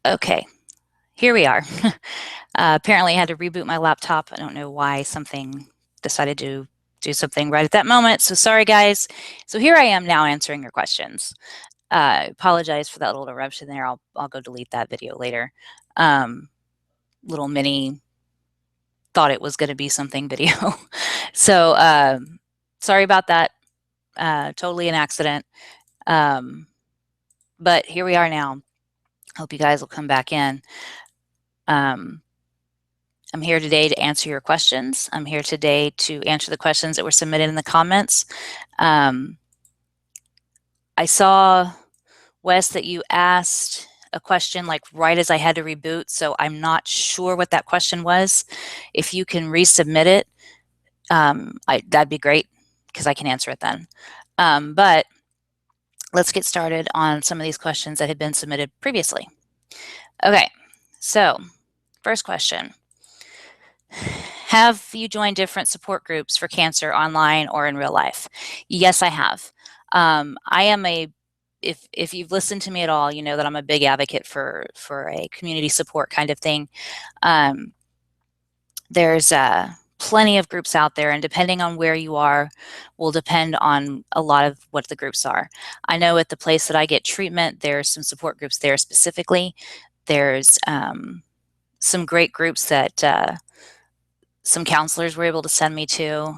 Okay, here we are. Apparently, I had to reboot my laptop. I don't know why something decided to do something right at that moment. So sorry, guys. So here I am now answering your questions. Apologize for that little interruption there. I'll go delete that video later. Um, Little mini thought it was going to be something video. So sorry about that. Totally an accident. Um, but here we are now. Hope you guys will come back in. Um, I'm here today to answer your questions. I'm here today to answer the questions that were submitted in the comments. Um, I saw, Wes, that you asked a question like right as I had to reboot, so I'm not sure what that question was. If you can resubmit it, that'd be great because I can answer it then. But let's get started on some of these questions that had been submitted previously. Okay, so first question. Have you joined different support groups for cancer online or in real life? Yes, I have. I am a if you've listened to me at all, you know that I'm a big advocate for a community support kind of thing. Um, there's plenty of groups out there, and depending on where you are, will depend on a lot of what the groups are. I know at the place that I get treatment, there's some support groups there specifically. There's some great groups that some counselors were able to send me to.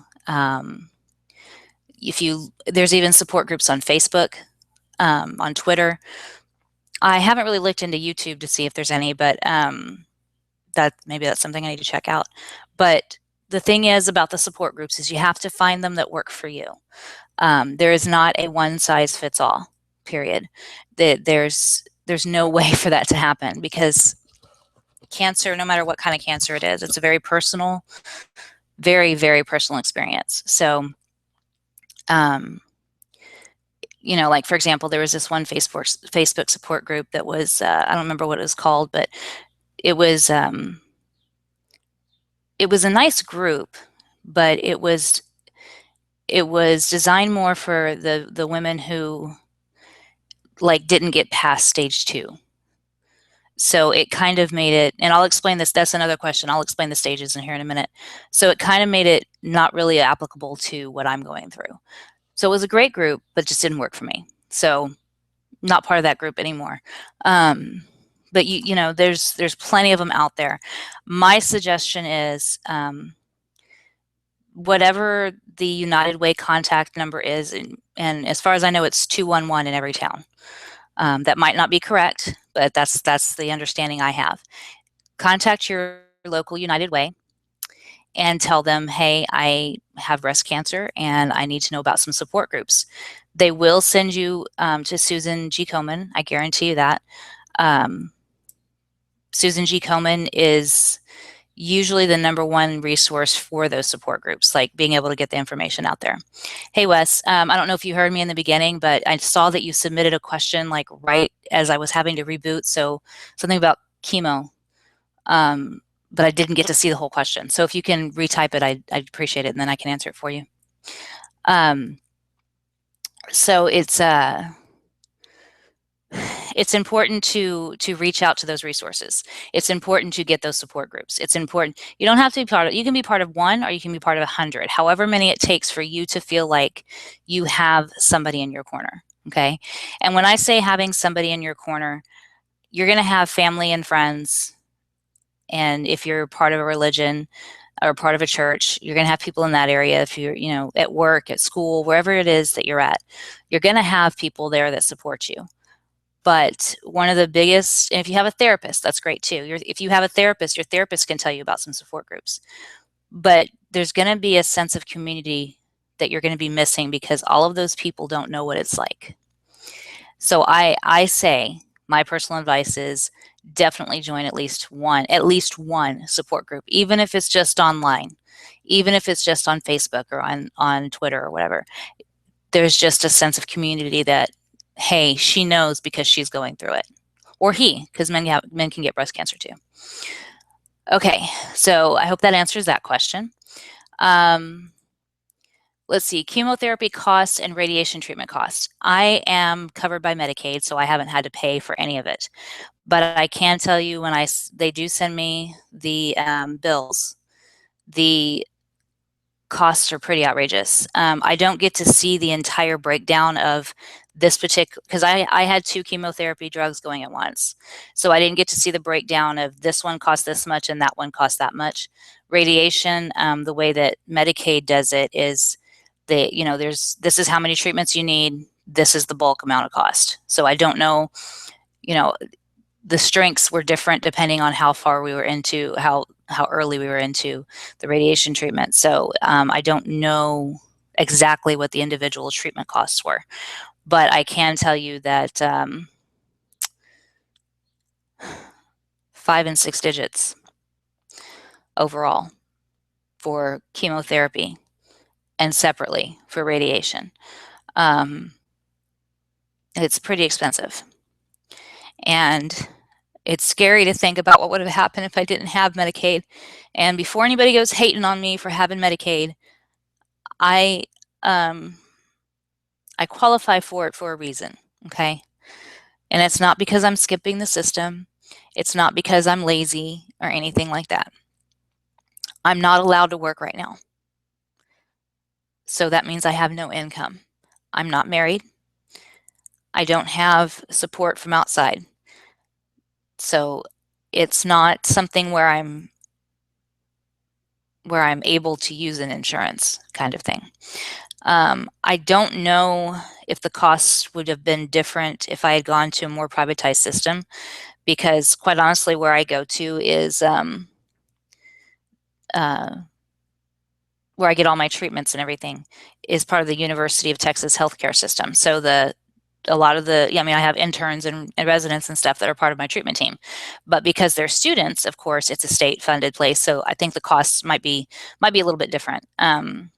There's even support groups on Facebook, on Twitter. I haven't really looked into YouTube to see if there's any, but maybe that's something I need to check out. But the thing is about the support groups is you have to find them that work for you. There is not a one size fits all. Period. There's no way for that to happen because cancer, no matter what kind of cancer it is, it's a very personal, very, very personal experience. So, um, like for example, there was this one Facebook support group that was I don't remember what it was called, but it was um, it was a nice group, but it was designed more for the women who like didn't get past stage 2. So it kind of made it, and I'll explain this. That's another question. I'll explain the stages in here in a minute. So it kind of made it not really applicable to what I'm going through. So it was a great group, but it just didn't work for me. So not part of that group anymore. Um, but there's plenty of them out there. My suggestion is whatever the United Way contact number is, and as far as I know, it's 211 in every town. That might not be correct, but that's the understanding I have. Contact your local United Way and tell them, hey, I have breast cancer and I need to know about some support groups. They will send you to Susan G. Komen. I guarantee you that. Um, Susan G. Komen is usually the number one resource for those support groups, like being able to get the information out there. Hey, Wes, I don't know if you heard me in the beginning, but I saw that you submitted a question like right as I was having to reboot. So something about chemo, um, but I didn't get to see the whole question. So if you can retype it, I'd appreciate it, and then I can answer it for you. Um, so it's important to reach out to those resources. It's important to get those support groups. It's important. You don't have to be part of, you can be part of one or you can be part of 100, however many it takes for you to feel like you have somebody in your corner. Okay. And when I say having somebody in your corner, you're going to have family and friends. And if you're part of a religion or part of a church, you're going to have people in that area. If you're, at work, at school, wherever it is that you're at, you're going to have people there that support you. But one of the biggest, and if you have a therapist, that's great too. If you have a therapist, your therapist can tell you about some support groups. But there's going to be a sense of community that you're going to be missing because all of those people don't know what it's like. So I say my personal advice is definitely join at least one support group, even if it's just online, even if it's just on Facebook or on Twitter or whatever. There's just a sense of community that, hey, she knows because she's going through it, or he, because men can get breast cancer too. Okay, so I hope that answers that question. Um, let's see, chemotherapy costs and radiation treatment costs. I am covered by Medicaid, so I haven't had to pay for any of it. But I can tell you when they do send me the bills, the costs are pretty outrageous. I don't get to see the entire breakdown of this particular, because I had 2 chemotherapy drugs going at once. So I didn't get to see the breakdown of this one cost this much and that one cost that much. Radiation, the way that Medicaid does it is this is how many treatments you need. This is the bulk amount of cost. So I don't know, you know, the strengths were different depending on how far we were into, how early we were into the radiation treatment. So I don't know exactly what the individual treatment costs were, but I can tell you that 5 and 6 digits overall for chemotherapy and separately for radiation. It's pretty expensive. And it's scary to think about what would have happened if I didn't have Medicaid. And before anybody goes hating on me for having Medicaid, I qualify for it for a reason, okay? And it's not because I'm skipping the system. It's not because I'm lazy or anything like that. I'm not allowed to work right now. So that means I have no income. I'm not married. I don't have support from outside. So it's not something where I'm able to use an insurance kind of thing. I don't know if the costs would have been different if I had gone to a more privatized system, because quite honestly, where I go to is where I get all my treatments and everything is part of the University of Texas healthcare system. So a lot of the, I mean, I have interns and residents and stuff that are part of my treatment team, but because they're students, of course, it's a state funded place. So I think the costs might be a little bit different than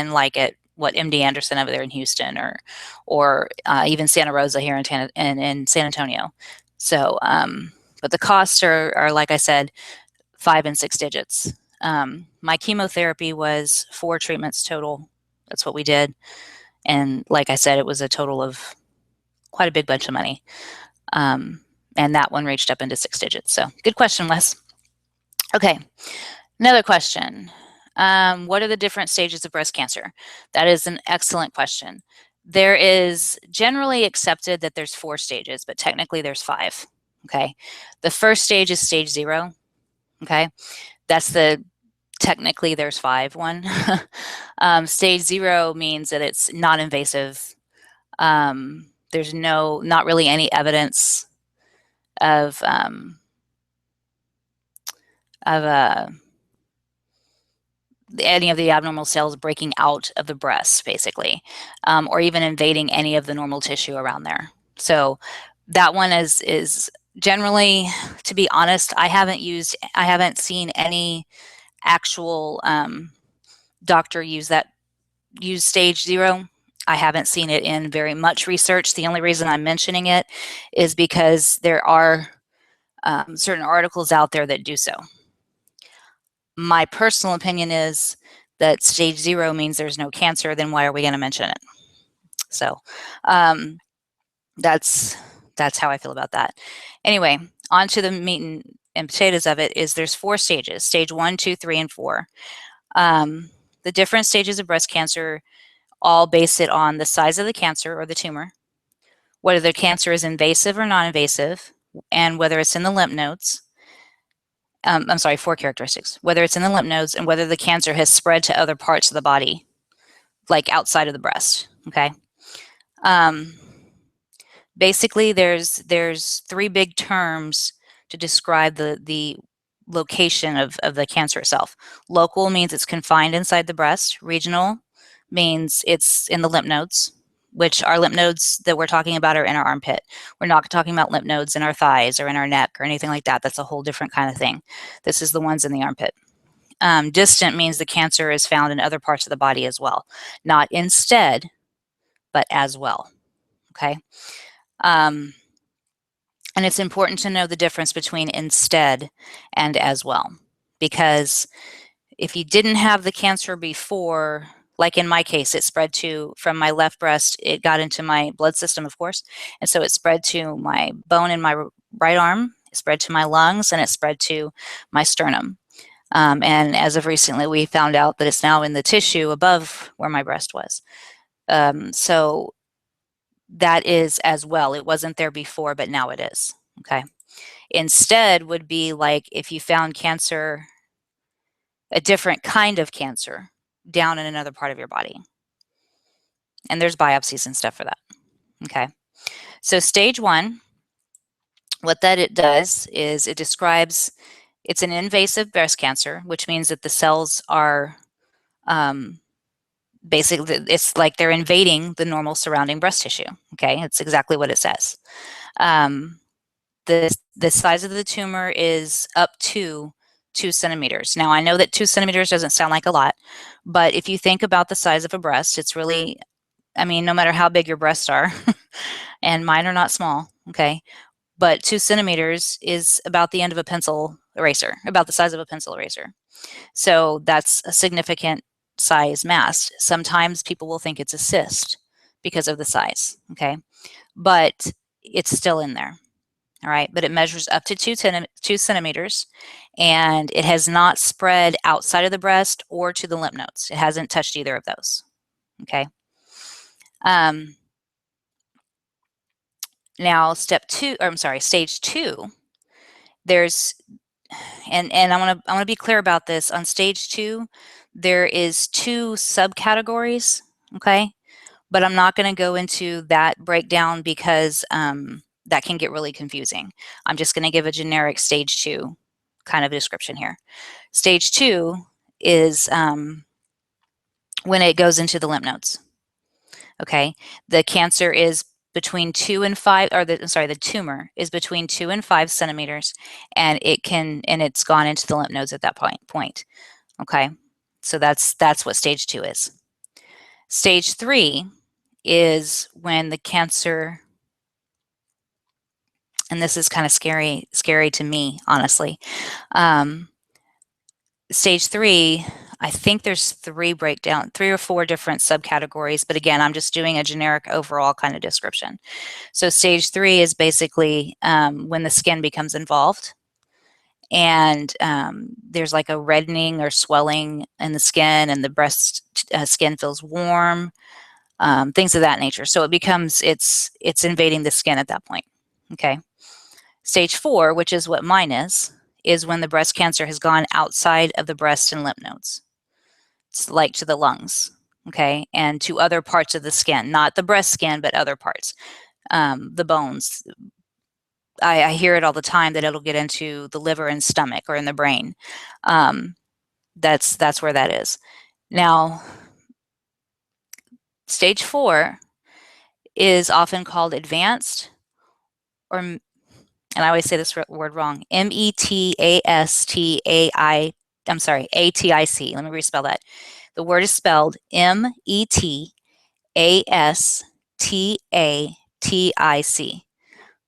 like at what MD Anderson over there in Houston or even Santa Rosa here in San Antonio. So, but the costs are like I said, 5 and 6 digits. My chemotherapy was 4 treatments total. That's what we did. And like I said, it was a total of quite a big bunch of money. And that one reached up into 6 digits. So good question, Wes. Okay, another question. What are the different stages of breast cancer? That is an excellent question. There is generally accepted that there's 4 stages, but technically there's 5. Okay, the first stage is stage 0. Okay, that's technically there's 5 one. Stage 0 means that it's non-invasive. There's not really any evidence of any of the abnormal cells breaking out of the breast, basically, or even invading any of the normal tissue around there. So that one is generally, to be honest, I haven't seen any actual doctor use stage 0. I haven't seen it in very much research. The only reason I'm mentioning it is because there are certain articles out there that do so. My personal opinion is that stage 0 means there's no cancer, then why are we going to mention it? So that's how I feel about that. Anyway, on to the meat and potatoes of it is there's 4 stages, stage 1, 2, 3, and 4. The different stages of breast cancer all base it on the size of the cancer or the tumor, whether the cancer is invasive or non-invasive, and whether it's in the lymph nodes. I'm sorry, 4 characteristics. Whether it's in the lymph nodes and whether the cancer has spread to other parts of the body, like outside of the breast, okay? Basically, there's 3 big terms to describe the location of the cancer itself. Local means it's confined inside the breast. Regional means it's in the lymph nodes, which our lymph nodes that we're talking about are in our armpit. We're not talking about lymph nodes in our thighs or in our neck or anything like that. That's a whole different kind of thing. This is the ones in the armpit. Distant means the cancer is found in other parts of the body as well. Not instead, but as well. Okay? And it's important to know the difference between instead and as well. Because if you didn't have the cancer before like in my case, it spread to from my left breast, it got into my blood system, of course, and so it spread to my bone in my right arm, it spread to my lungs, and it spread to my sternum. And as of recently, we found out that it's now in the tissue above where my breast was. So that is as well. It wasn't there before, but now it is. Okay. Instead would be like if you found cancer, a different kind of cancer down in another part of your body. And there's biopsies and stuff for that. Okay. So stage 1, what that it does is it describes, it's an invasive breast cancer, which means that the cells are basically, it's like they're invading the normal surrounding breast tissue. Okay, it's exactly what it says. The size of the tumor is up to 2 centimeters. Now, I know that 2 centimeters doesn't sound like a lot, but if you think about the size of a breast, it's really, I mean, no matter how big your breasts are, and mine are not small, okay, but 2 centimeters is about the end of a pencil eraser, about the size of a pencil eraser. So that's a significant size mass. Sometimes people will think it's a cyst because of the size, okay, but it's still in there. All right, but it measures up to 2 centimeters, and it has not spread outside of the breast or to the lymph nodes. It hasn't touched either of those. Okay. Now, stage 2. There's, and I want to be clear about this. On stage 2, there is 2 subcategories. Okay, but I'm not going to go into that breakdown because that can get really confusing. I'm just going to give a generic stage 2 kind of description here. Stage 2 is when it goes into the lymph nodes. Okay, the cancer is between 2 and 5, or the tumor is between 2 and 5 centimeters, and it's gone into the lymph nodes at that point. Okay, so that's what stage 2 is. Stage 3 is when the cancer, and this is kind of scary to me, honestly. Stage 3, I think there's 3 or 4 different subcategories, but again, I'm just doing a generic overall kind of description. So stage 3 is basically when the skin becomes involved, and there's like a reddening or swelling in the skin, and the breast skin feels warm, things of that nature. So it's invading the skin at that point. Okay. Stage 4, which is what mine is when the breast cancer has gone outside of the breast and lymph nodes. It's like to the lungs, okay, and to other parts of the skin, not the breast skin, but other parts, the bones. I hear it all the time that it'll get into the liver and stomach or in the brain. That's where that is. Now, stage 4 is often called advanced, or, and I always say this word wrong, METASTAI, I'm sorry, ATIC. Let me respell that. The word is spelled METASTATIC,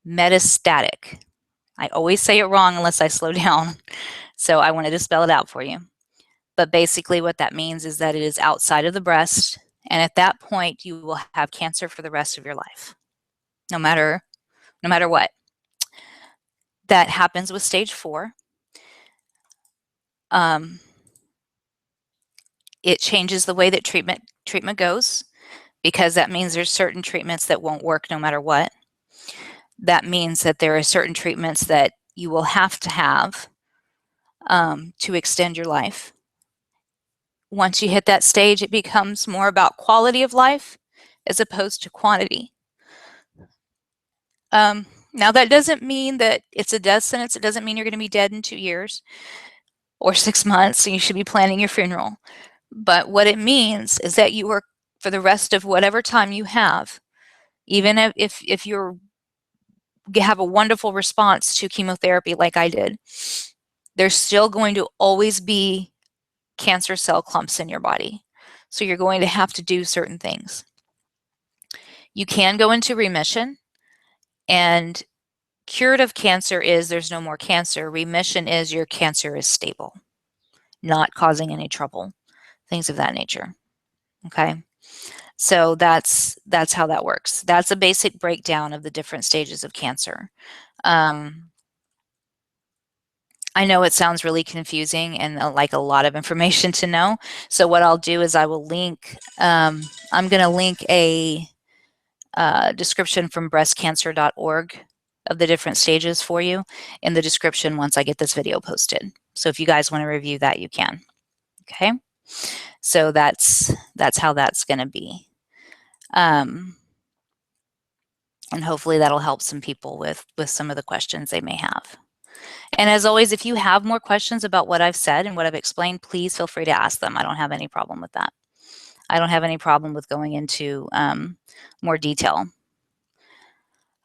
metastatic. I always say it wrong unless I slow down, so I wanted to spell it out for you. But basically what that means is that it is outside of the breast, and at that point you will have cancer for the rest of your life, no matter what. That happens with stage 4. It changes the way that treatment goes, because that means there's certain treatments that won't work no matter what. That means that there are certain treatments that you will have to extend your life. Once you hit that stage, it becomes more about quality of life as opposed to quantity. Now, that doesn't mean that it's a death sentence. It doesn't mean you're going to be dead in 2 years or 6 months, so you should be planning your funeral. But what it means is that you are, for the rest of whatever time you have, even if you have a wonderful response to chemotherapy like I did, there's still going to always be cancer cell clumps in your body. So you're going to have to do certain things. You can go into remission, and curative cancer is there's no more cancer. Remission is your cancer is stable, not causing any trouble, things of that nature. Okay. So that's how that works. That's a basic breakdown of the different stages of cancer. I know it sounds really confusing and like a lot of information to know. So what I'll do is I will link, I'm going to link a description from breastcancer.org of the different stages for you in the description once I get this video posted. So if you guys want to review that, you can. Okay. So that's how that's going to be. And hopefully that'll help some people with some of the questions they may have. And as always, if you have more questions about what I've said and what I've explained, please feel free to ask them. I don't have any problem with that. I don't have any problem with going into more detail.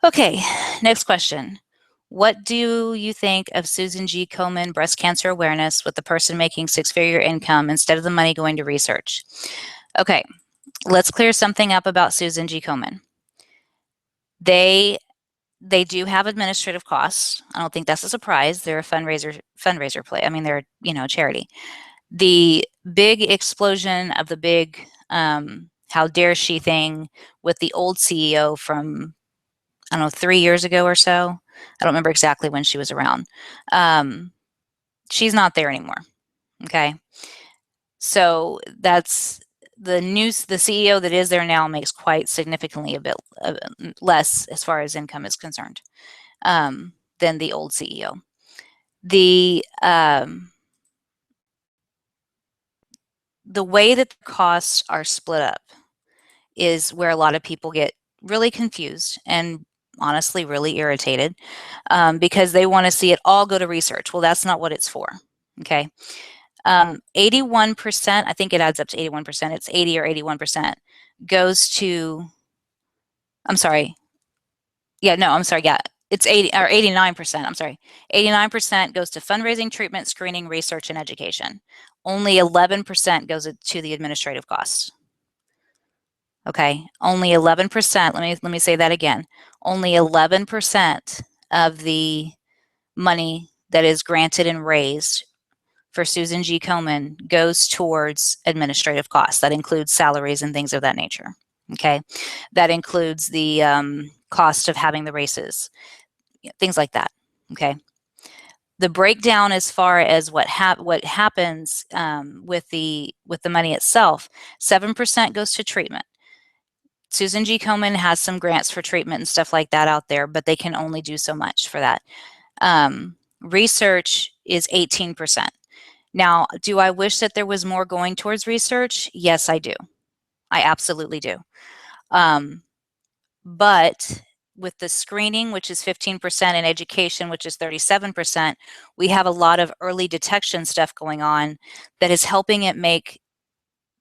Okay, next question. What do you think of Susan G. Komen breast cancer awareness with the person making six-figure income instead of the money going to research? Okay, let's clear something up about Susan G. Komen. They do have administrative costs. I don't think that's a surprise. They're a fundraiser play. I mean, they're, a charity. The big explosion of the big how dare she thing with the old CEO from, I don't know, 3 years ago or so. I don't remember exactly when she was around. She's not there anymore. Okay. So that's the CEO that is there now makes quite significantly a bit less as far as income is concerned than the old CEO. The way that the costs are split up is where a lot of people get really confused and honestly really irritated because they want to see it all go to research. Well, that's not what it's for. Okay. 81%, I think it adds up to 81%. It's 80 or 81% goes to, I'm sorry. Yeah, no, I'm sorry. Yeah, it's 80 or 89%. I'm sorry. 89% goes to fundraising, treatment, screening, research, and education. Only 11% goes to the administrative costs. Okay, only 11%. Let me say that again. Only 11% of the money that is granted and raised for Susan G. Komen goes towards administrative costs. That includes salaries and things of that nature. Okay, that includes the cost of having the races, things like that. Okay, the breakdown as far as what happens with the money itself, 7% goes to treatment. Susan G. Komen has some grants for treatment and stuff like that out there, but they can only do so much for that. Research is 18%. Now, do I wish that there was more going towards research? Yes, I do. I absolutely do. But with the screening, which is 15%, and education, which is 37%, we have a lot of early detection stuff going on that is helping it make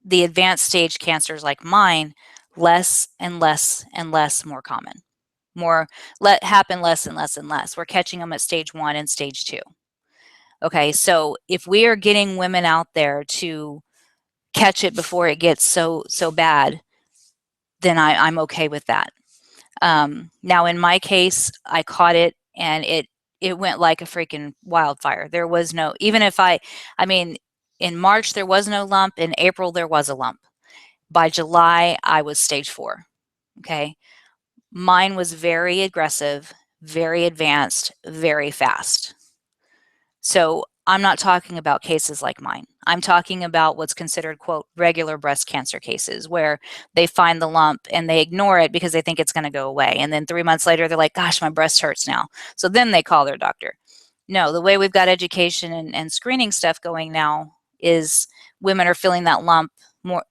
the advanced stage cancers like mine less and less and less more common. Happen less and less and less. We're catching them at stage 1 and stage 2. Okay, so if we are getting women out there to catch it before it gets so bad, then I'm okay with that. Now, in my case, I caught it and it went like a freaking wildfire. There was no, even if I mean, in March there was no lump. In April there was a lump. By July I was stage 4. Okay, mine was very aggressive, very advanced, very fast. So I'm not talking about cases like mine. I'm talking about what's considered, quote, regular breast cancer cases where they find the lump and they ignore it because they think it's going to go away. And then 3 months later, they're like, gosh, my breast hurts now. So then they call their doctor. No, the way we've got education and screening stuff going now is women are feeling that lump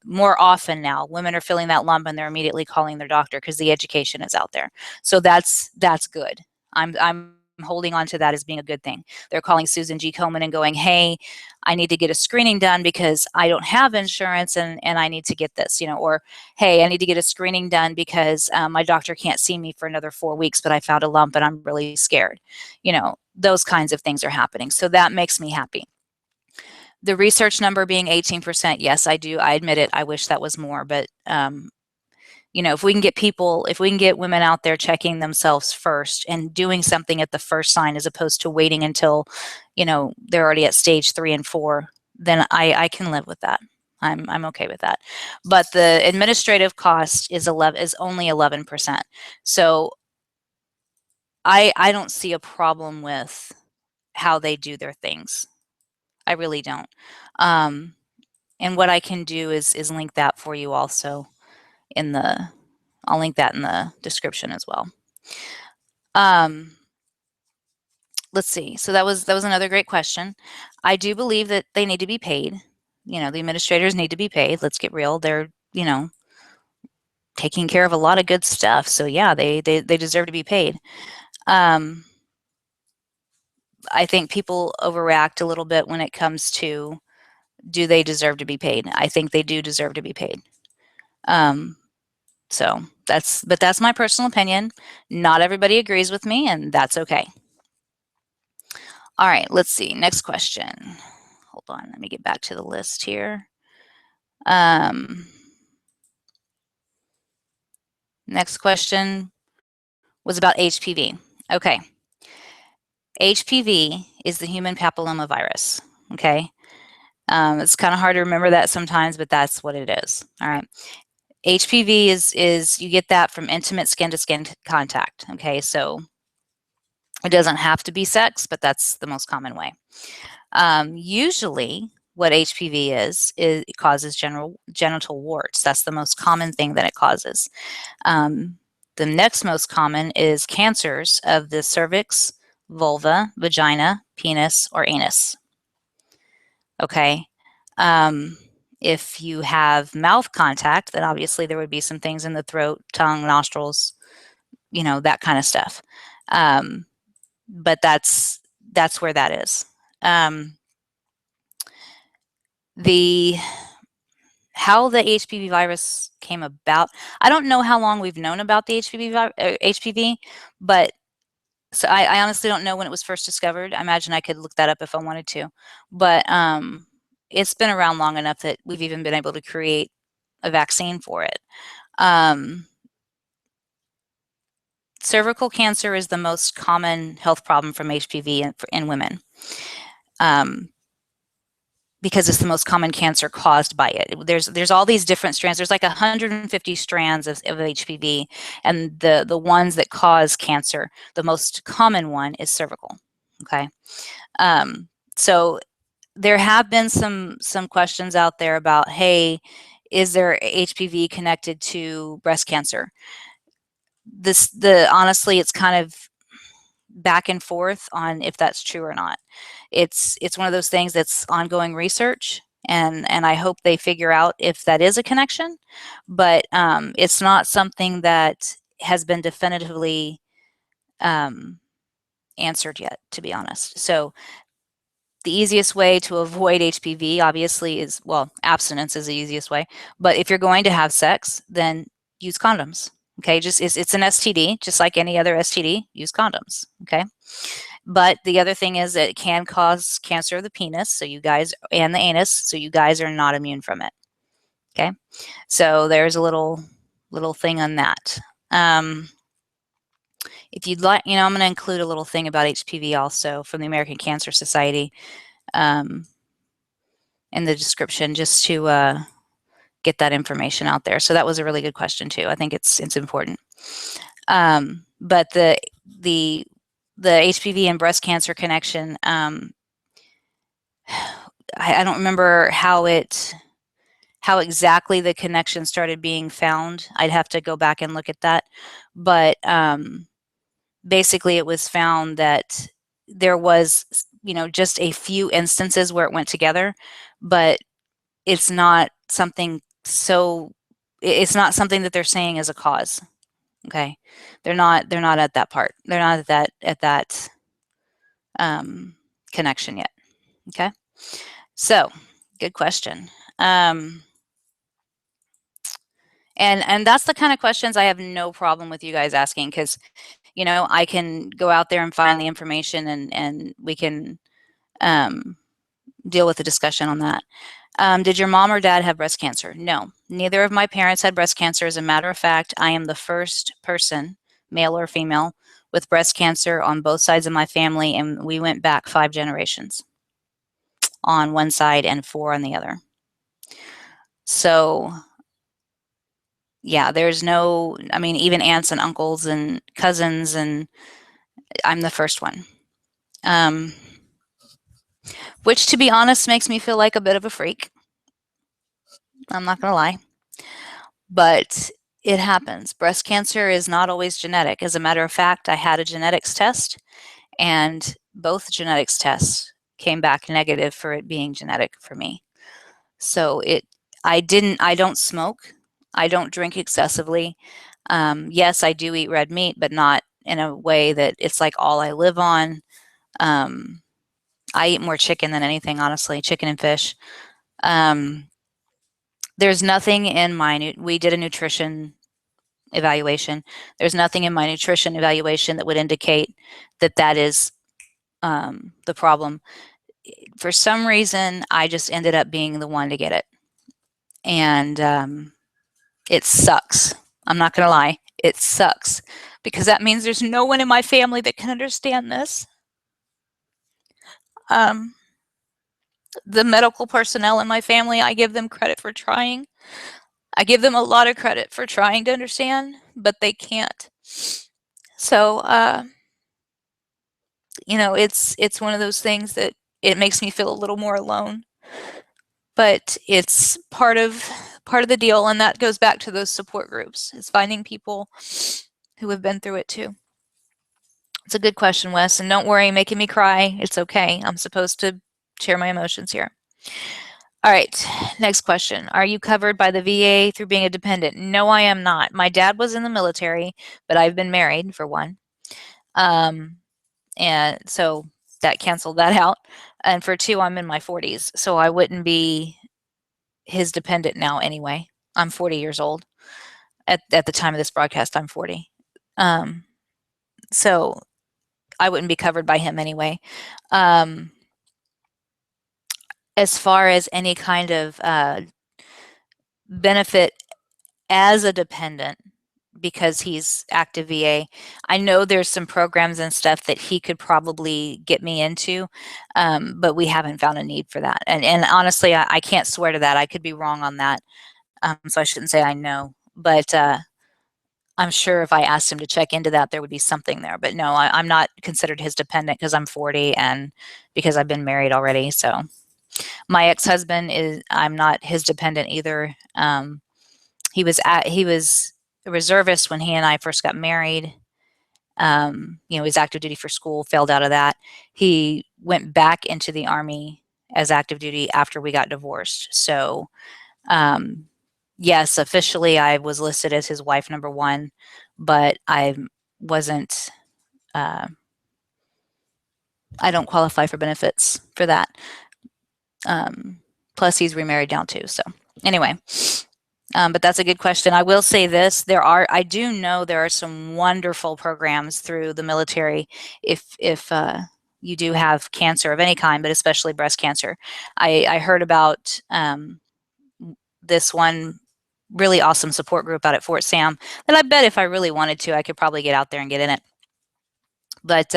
more often now. Women are feeling that lump and they're immediately calling their doctor because the education is out there. So that's good. I'm holding on to that as being a good thing. They're calling Susan G. Komen and going, hey, I need to get a screening done because I don't have insurance and I need to get this, or hey, I need to get a screening done because my doctor can't see me for another 4 weeks, but I found a lump and I'm really scared. Those kinds of things are happening. So that makes me happy. The research number being 18%, yes, I do. I admit it. I wish that was more, but if we can get women out there checking themselves first and doing something at the first sign as opposed to waiting until, they're already at stage 3 and 4, then I can live with that. I'm okay with that. But the administrative cost is only 11%. So I don't see a problem with how they do their things. I really don't. Um, and what I can do is link that for you also in the I'll link that in the description as well. Let's see. So that was another great question. I do believe that they need to be paid. You know, the administrators need to be paid. Let's get real. They're, you know, taking care of a lot of good stuff. So yeah, they deserve to be paid. I think people overreact a little bit when it comes to, do they deserve to be paid? I think they do deserve to be paid. So that's my personal opinion. Not everybody agrees with me, and that's okay. All right, let's see. Next question. Hold on, let me get back to the list here. Next question was about HPV. Okay. HPV is the human papillomavirus. Okay. It's kind of hard to remember that sometimes, but that's what it is. All right. HPV is you get that from intimate skin-to-skin contact. Okay, so it doesn't have to be sex, but that's the most common way. Usually, what HPV is it causes genital warts. That's the most common thing that it causes. The next most common is cancers of the cervix, vulva, vagina, penis, or anus. Okay. If you have mouth contact, then obviously there would be some things in the throat, tongue, nostrils, you know, that kind of stuff. But that's where that is. How the HPV virus came about, I don't know how long we've known about the HPV, but so I honestly don't know when it was first discovered. I imagine I could look that up if I wanted to, but it's been around long enough that we've even been able to create a vaccine for it. Cervical cancer is the most common health problem from HPV in women. Because it's the most common cancer caused by it. There's all these different strands. There's like 150 strands of HPV, and the ones that cause cancer, the most common one is cervical. Okay, so there have been some questions out there about, hey, is there HPV connected to breast cancer? Honestly, it's kind of back and forth on if that's true or not. It's one of those things that's ongoing research, and I hope they figure out if that is a connection, but it's not something that has been definitively answered yet, to be honest. So the easiest way to avoid HPV obviously is, well, abstinence is the easiest way, but if you're going to have sex, then use condoms. Okay, it's an STD, just like any other STD, use condoms. Okay. But the other thing is that it can cause cancer of the penis, so you guys, and the anus, so you guys are not immune from it. Okay, so there's a little thing on that. If you'd like, you know, I'm going to include a little thing about HPV also from the American Cancer Society in the description, just to get that information out there. So that was a really good question too. I think it's important. But the HPV and breast cancer connection, I don't remember how exactly the connection started being found. I'd have to go back and look at that. But basically, it was found that there was, you know, just a few instances where it went together, but it's not something it's not something that they're saying is a cause. Okay, they're not at that part. They're not at that connection yet. Okay, so good question. And that's the kind of questions I have no problem with you guys asking, because, you know, I can go out there and find the information, and we can deal with the discussion on that. Did your mom or dad have breast cancer? No, neither of my parents had breast cancer. As a matter of fact, I am the first person, male or female, with breast cancer on both sides of my family, and we went back 5 generations on one side and 4 on the other. So yeah, there's no, I mean, even aunts and uncles and cousins, and I'm the first one. Um, which, to be honest, makes me feel like a bit of a freak. I'm not gonna lie. But it happens. Breast cancer is not always genetic. As a matter of fact, I had a genetics test, and both genetics tests came back negative for it being genetic for me. So I don't smoke. I don't drink excessively. Yes, I do eat red meat, but not in a way that it's like all I live on. Um, I eat more chicken than anything, honestly, chicken and fish. Um, there's nothing in my, we did a nutrition evaluation. There's nothing in my nutrition evaluation that would indicate that that is the problem. For some reason, I just ended up being the one to get it. And it sucks. I'm not going to lie. It sucks because that means there's no one in my family that can understand this. Um, the medical personnel in my family, I give them credit for trying. I give them a lot of credit for trying to understand, but they can't. So, you know, it's one of those things that it makes me feel a little more alone. But it's part of the deal, and that goes back to those support groups. It's finding people who have been through it too. It's a good question, Wes, and don't worry, making me cry. It's okay. I'm supposed to share my emotions here. All right, next question. Are you covered by the VA through being a dependent? No, I am not. My dad was in the military, but I've been married, for one. And so that canceled that out. And for two, I'm in my 40s, so I wouldn't be his dependent now anyway. I'm 40 years old. At the time of this broadcast, I'm 40. Um, so I wouldn't be covered by him anyway. As far as any kind of benefit as a dependent, because he's active VA, I know there's some programs and stuff that he could probably get me into, but we haven't found a need for that. And honestly, I can't swear to that. I could be wrong on that, so I shouldn't say I know. But I'm sure if I asked him to check into that, there would be something there. But no, I'm not considered his dependent because I'm 40 and because I've been married already. So my ex-husband is, I'm not his dependent either. He was a reservist when he and I first got married. You know, he was active duty for school, failed out of that. He went back into the Army as active duty after we got divorced. So, yes, officially I was listed as his wife number one, but I wasn't, I don't qualify for benefits for that. Plus, he's remarried now too. So, anyway. But that's a good question. I will say this: I do know there are some wonderful programs through the military. If you do have cancer of any kind, but especially breast cancer, I heard about this one really awesome support group out at Fort Sam that I bet if I really wanted to, I could probably get out there and get in it. But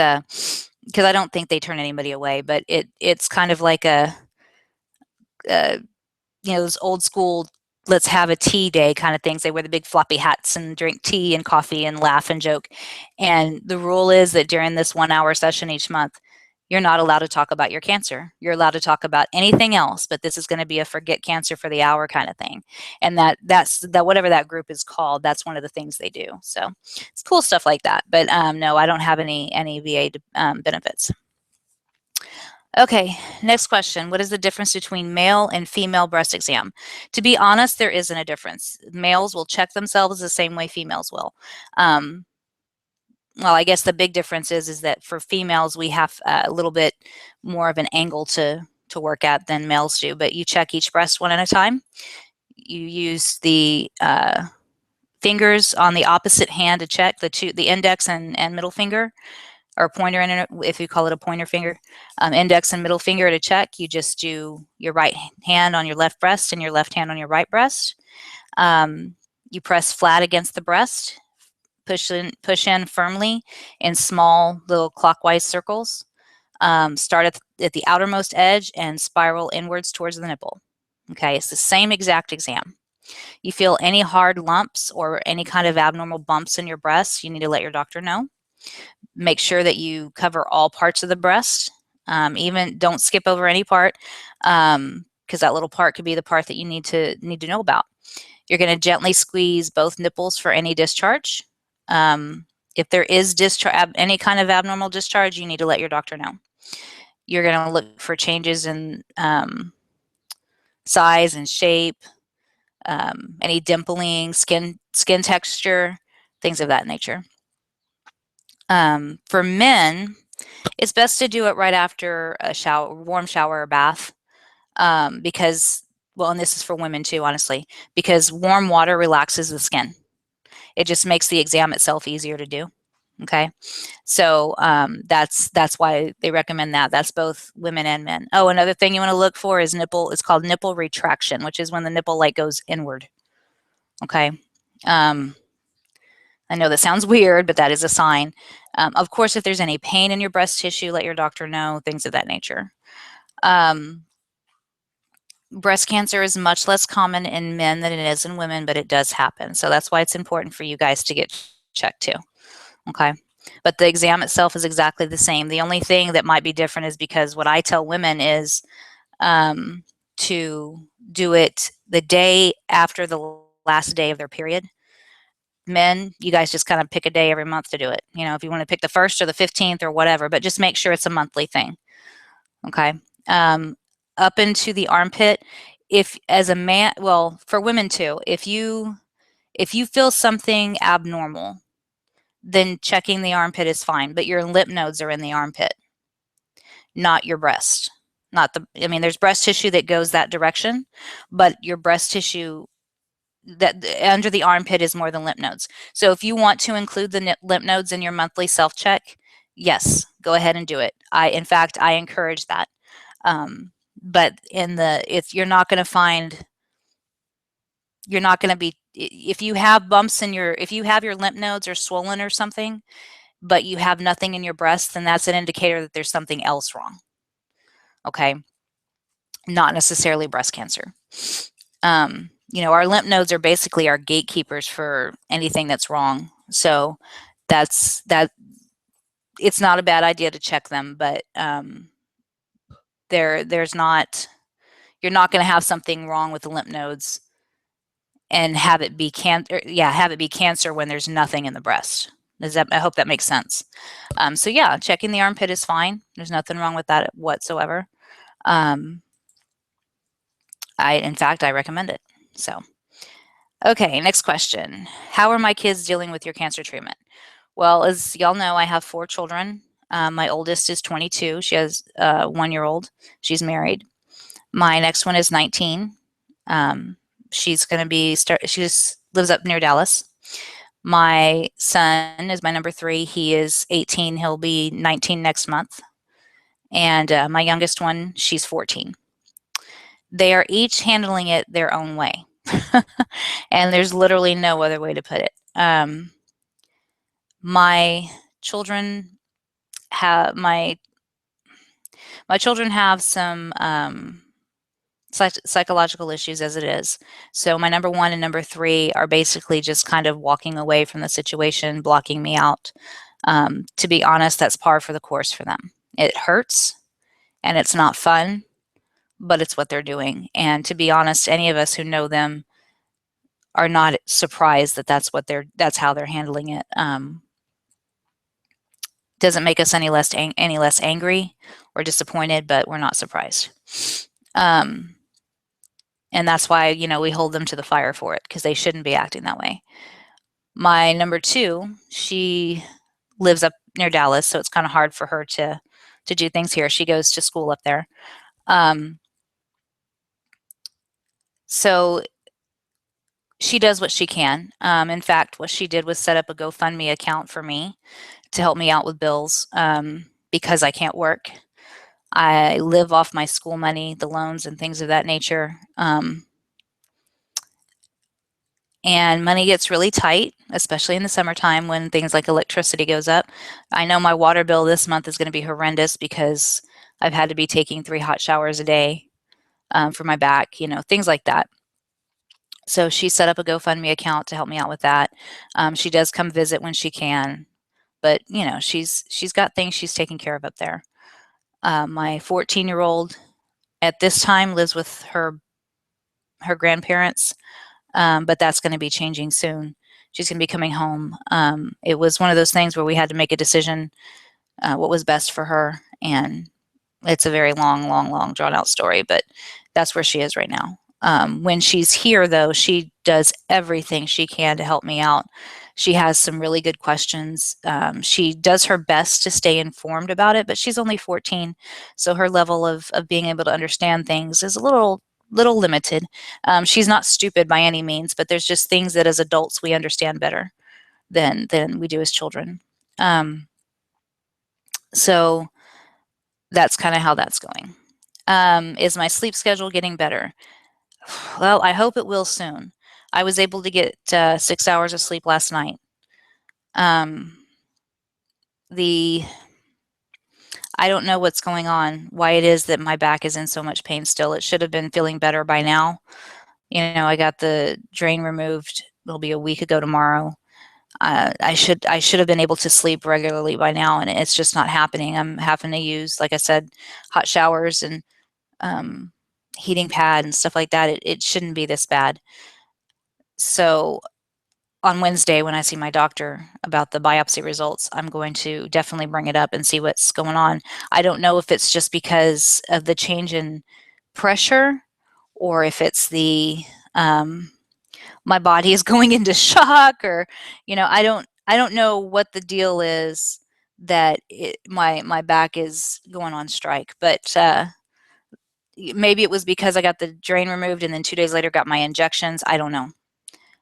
because I don't think they turn anybody away, but it's kind of like a you know, those old school let's have a tea day kind of things. They wear the big floppy hats and drink tea and coffee and laugh and joke. And the rule is that during this 1 hour session each month, you're not allowed to talk about your cancer. You're allowed to talk about anything else, but this is going to be a forget cancer for the hour kind of thing. And that's whatever that group is called, that's one of the things they do. So it's cool stuff like that. But no, I don't have any VA benefits. Okay, next question. What is the difference between male and female breast exam? To be honest, there isn't a difference. Males will check themselves the same way females will. Well, I guess the big difference is that for females, we have a little bit more of an angle to work at than males do, but you check each breast one at a time. You use the fingers on the opposite hand to check the index and middle finger, or pointer, if you call it a pointer finger, index and middle finger to check. You just do your right hand on your left breast and your left hand on your right breast. You press flat against the breast, push in firmly in small little clockwise circles. Start at the outermost edge and spiral inwards towards the nipple. Okay, it's the same exact exam. You feel any hard lumps or any kind of abnormal bumps in your breasts, you need to let your doctor know. Make sure that you cover all parts of the breast. Even don't skip over any part, because that little part could be the part that you need to know about. You're going to gently squeeze both nipples for any discharge. If there is any kind of abnormal discharge, you need to let your doctor know. You're going to look for changes in size and shape, any dimpling, skin texture, things of that nature. For men, it's best to do it right after a warm shower or bath, because, well, and this is for women too, honestly, because warm water relaxes the skin. It just makes the exam itself easier to do. Okay, so that's why they recommend that. That's both women and men. Oh, another thing you want to look for is nipple. It's called nipple retraction, which is when the nipple like goes inward. Okay. I know that sounds weird, but that is a sign. Of course, if there's any pain in your breast tissue, let your doctor know, things of that nature. Breast cancer is much less common in men than it is in women, but it does happen. So that's why it's important for you guys to get checked too. Okay. But the exam itself is exactly the same. The only thing that might be different is because what I tell women is to do it the day after the last day of their period. Men, you guys just kind of pick a day every month to do it. You know, if you want to pick the 1st or the 15th or whatever, but just make sure it's a monthly thing. Okay. Up into the armpit, if as a man, well, for women too, if you feel something abnormal, then checking the armpit is fine, but your lymph nodes are in the armpit, not your breast. I mean, there's breast tissue that goes that direction, but your breast tissue that under the armpit is more than lymph nodes. So if you want to include the lymph nodes in your monthly self-check, yes, go ahead and do it. In fact, I encourage that. But you're not going to be, if you have bumps if you have your lymph nodes are swollen or something, but you have nothing in your breast, then that's an indicator that there's something else wrong. Okay. Not necessarily breast cancer. Our lymph nodes are basically our gatekeepers for anything that's wrong. So that it's not a bad idea to check them, but you're not going to have something wrong with the lymph nodes and have it be cancer when there's nothing in the breast. I hope that makes sense. So yeah, checking the armpit is fine. There's nothing wrong with that whatsoever. In fact, I recommend it. So, okay, next question. How are my kids dealing with your cancer treatment? Well, as y'all know, I have 4 children. My oldest is 22. She has a 1-year-old. She's married. My next one is 19. She's going to be she just lives up near Dallas. My son is my number 3. He is 18. He'll be 19 next month. And my youngest one, she's 14. They are each handling it their own way. And there's literally no other way to put it. My children have some psychological issues as it is. So my number 1 and number 3 are basically just kind of walking away from the situation, blocking me out. To be honest, that's par for the course for them. It hurts and it's not fun, but it's what they're doing. And to be honest, any of us who know them are not surprised that that's how they're handling it. Doesn't make us any less angry or disappointed, but we're not surprised. And that's why, we hold them to the fire for it, because they shouldn't be acting that way. My number 2, she lives up near Dallas, so it's kind of hard for her to do things here. She goes to school up there. So she does what she can. In fact, what she did was set up a GoFundMe account for me to help me out with bills, because I can't work. I live off my school money, the loans and things of that nature. And money gets really tight, especially in the summertime when things like electricity goes up. I know my water bill this month is going to be horrendous because I've had to be taking 3 hot showers a day. for my back, things like that. So she set up a GoFundMe account to help me out with that. She does come visit when she can, but she's got things she's taking care of up there. My 14-year-old at this time lives with her grandparents, but that's going to be changing soon. She's going to be coming home. It was one of those things where we had to make a decision what was best for her, and it's a very long, drawn out story, but that's where she is right now. When she's here, though, she does everything she can to help me out. She has some really good questions. She does her best to stay informed about it, but she's only 14, so her level of being able to understand things is a little limited. She's not stupid by any means, but there's just things that as adults we understand better than we do as children. So that's kind of how that's going. Is my sleep schedule getting better? Well, I hope it will soon. I was able to get 6 hours of sleep last night. I don't know what's going on, why it is that my back is in so much pain still. It should have been feeling better by now. I got the drain removed. It'll be a week ago tomorrow. I should have been able to sleep regularly by now, and it's just not happening. I'm having to use, like I said, hot showers and heating pad and stuff like that. It shouldn't be this bad. So on Wednesday, when I see my doctor about the biopsy results, I'm going to definitely bring it up and see what's going on. I don't know if it's just because of the change in pressure, or if it's my body is going into shock, or I don't know what the deal is that my back is going on strike, but maybe it was because I got the drain removed and then 2 days later got my injections. I don't know.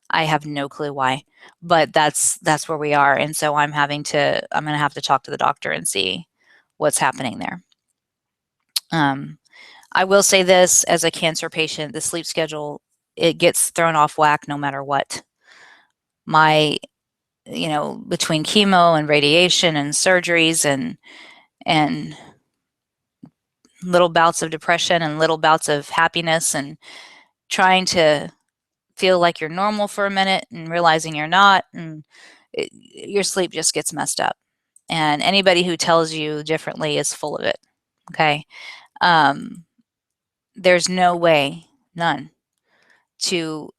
I have no clue why, but that's where we are, and so I'm going to have to talk to the doctor and see what's happening there. I will say this, as a cancer patient, the sleep schedule, it gets thrown off whack no matter what. Between chemo and radiation and surgeries and little bouts of depression and little bouts of happiness, and trying to feel like you're normal for a minute and realizing you're not, and your sleep just gets messed up. And anybody who tells you differently is full of it. Okay. There's no way, none, to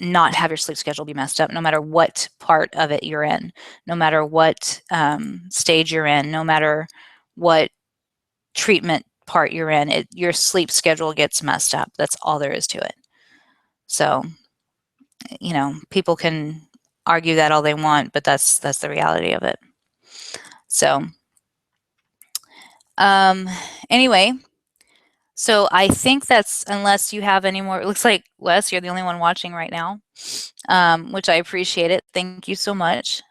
not have your sleep schedule be messed up, no matter what part of it you're in, no matter what stage you're in, no matter what treatment part you're in, your sleep schedule gets messed up. That's all there is to it. So, people can argue that all they want, but that's the reality of it. So, anyway, so I think that's, unless you have any more, it looks like, Wes, you're the only one watching right now, which I appreciate it. Thank you so much.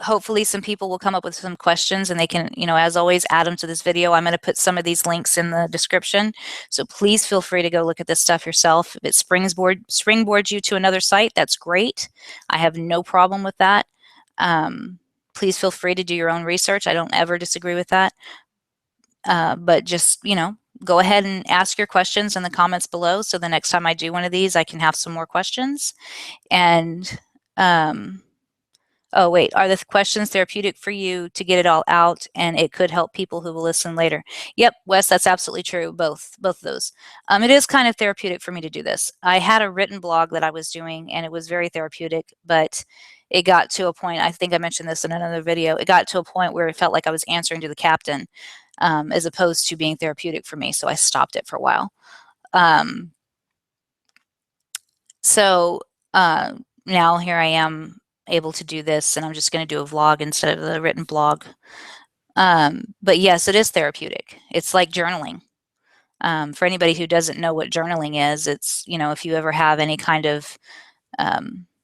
Hopefully some people will come up with some questions, and they can, as always, add them to this video. I'm going to put some of these links in the description, so please feel free to go look at this stuff yourself. If it springboards you to another site, that's great. I have no problem with that. Please feel free to do your own research. I don't ever disagree with that. But just, go ahead and ask your questions in the comments below, so the next time I do one of these, I can have some more questions. And oh, wait, are the questions therapeutic for you to get it all out, and it could help people who will listen later? Yep, Wes, that's absolutely true, both of those. It is kind of therapeutic for me to do this. I had a written blog that I was doing, and it was very therapeutic, but it got to a point, I think I mentioned this in another video, it got to a point where it felt like I was answering to the captain, as opposed to being therapeutic for me, so I stopped it for a while. Now here I am, able to do this, and I'm just going to do a vlog instead of the written blog. But yes, it is therapeutic. It's like journaling. For anybody who doesn't know what journaling is, it's, if you ever have any kind of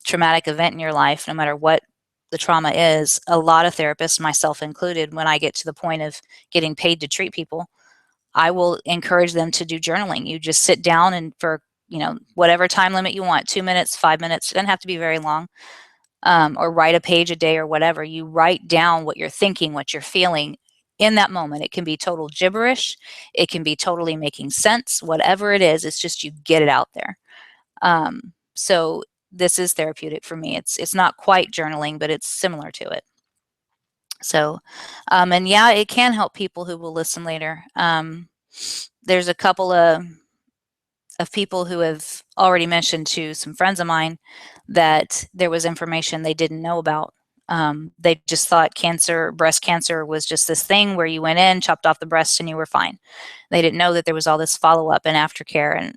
traumatic event in your life, no matter what the trauma is, a lot of therapists, myself included, when I get to the point of getting paid to treat people, I will encourage them to do journaling. You just sit down, and for whatever time limit you want, 2 minutes, 5 minutes, it doesn't have to be very long. Or write a page a day or whatever. You write down what you're thinking, what you're feeling. in that moment. It can be total gibberish. It can be totally making sense. Whatever it is, it's just you get it out there. So this is therapeutic for me. It's not quite journaling, but it's similar to it. So, and yeah, it can help people who will listen later. There's a couple of people who have already mentioned to some friends of mine that there was information they didn't know about. They just thought breast cancer was just this thing where you went in, chopped off the breast, and you were fine. They didn't know that there was all this follow up and aftercare, and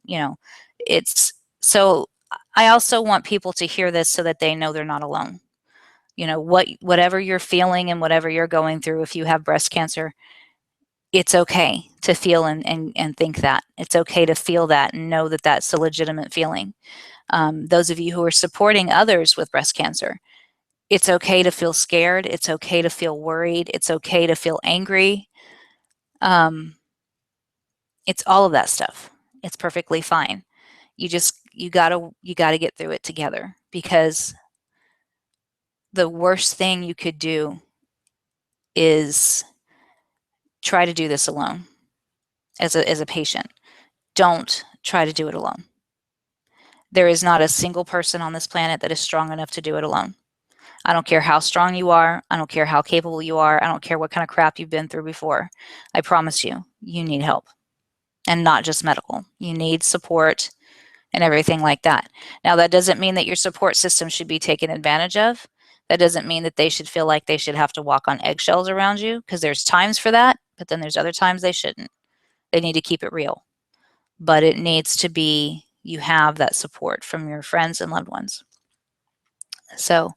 it's so. I also want people to hear this so that they know they're not alone. Whatever you're feeling and whatever you're going through, if you have breast cancer, it's okay to feel and think that. It's okay to feel that and know that that's a legitimate feeling. Those of you who are supporting others with breast cancer, it's okay to feel scared. It's okay to feel worried. It's okay to feel angry. It's all of that stuff. It's perfectly fine. You gotta get through it together, because the worst thing you could do is try to do this alone as a patient. Don't try to do it alone. There is not a single person on this planet that is strong enough to do it alone. I don't care how strong you are. I don't care how capable you are. I don't care what kind of crap you've been through before. I promise you, you need help, and not just medical. You need support and everything like that. Now, that doesn't mean that your support system should be taken advantage of. That doesn't mean that they should feel like they should have to walk on eggshells around you, because there's times for that, but then there's other times they shouldn't. They need to keep it real. But it needs to be, you have that support from your friends and loved ones. So,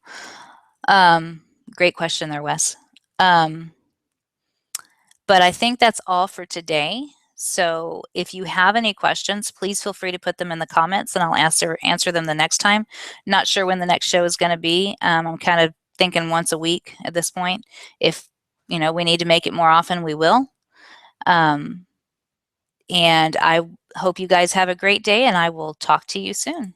great question there, Wes. But I think that's all for today. So if you have any questions, please feel free to put them in the comments, and I'll answer them the next time. Not sure when the next show is going to be. I'm kind of thinking once a week at this point. If we need to make it more often, we will. And I hope you guys have a great day, and I will talk to you soon.